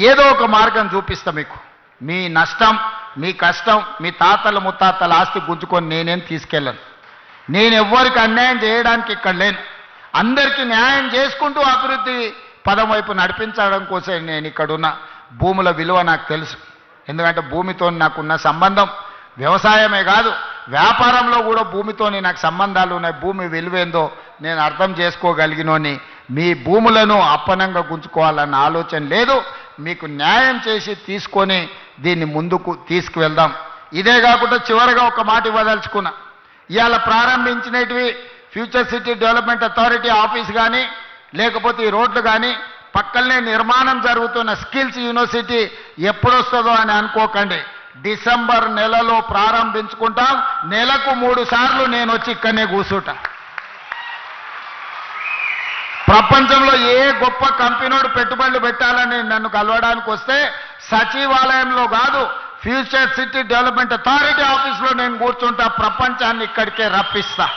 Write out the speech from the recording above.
ఏదో ఒక మార్గం చూపిస్తా మీకు. మీ నష్టం, మీ కష్టం, మీ తాతల ముత్తాతల ఆస్తి గుంజుకొని నేనేం తీసుకెళ్ళను. నేను ఎవ్వరికి అన్యాయం చేయడానికి ఇక్కడ లేను. అందరికీ న్యాయం చేసుకుంటూ అభివృద్ధి పదం వైపు నడిపించడం కోసం నేను ఇక్కడున్న. భూముల విలువ నాకు తెలుసు. ఎందుకంటే భూమితో నాకున్న సంబంధం వ్యవసాయమే కాదు, వ్యాపారంలో కూడా భూమితోని నాకు సంబంధాలు ఉన్నాయి. భూమి విలువేందో నేను అర్థం చేసుకోగలిగినోని. మీ భూములను అప్పనంగా గుంజుకోవాలన్న ఆలోచన లేదు. మీకు న్యాయం చేసి తీసుకొని దీన్ని ముందుకు తీసుకువెళ్దాం. ఇదే కాకుండా చివరిగా ఒక మాట ఇవ్వదలుచుకున్నా. ఇవాళ ప్రారంభించినవి future city development authority office కానీ, లేకపోతే ఈ రోడ్లు కానీ, పక్కనే నిర్మాణం జరుగుతున్న స్కిల్స్ యూనివర్సిటీ ఎప్పుడొస్తుందో అని అనుకోకండి. డిసెంబర్ నెలలో ప్రారంభించుకుంటాం. నెలకు 3 సార్లు నేను వచ్చి ఇక్కడనే కూర్చుంటా. ప్రపంచంలో ఏ గొప్ప కంపెనీడు పెట్టుబడులు పెట్టాలని నన్ను కలవడానికి వస్తే సచివాలయంలో కాదు, ఫ్యూచర్ సిటీ డెవలప్మెంట్ అథారిటీ ఆఫీస్లో నేను కూర్చుంటా. ప్రపంచాన్ని ఇక్కడికే రప్పిస్తా.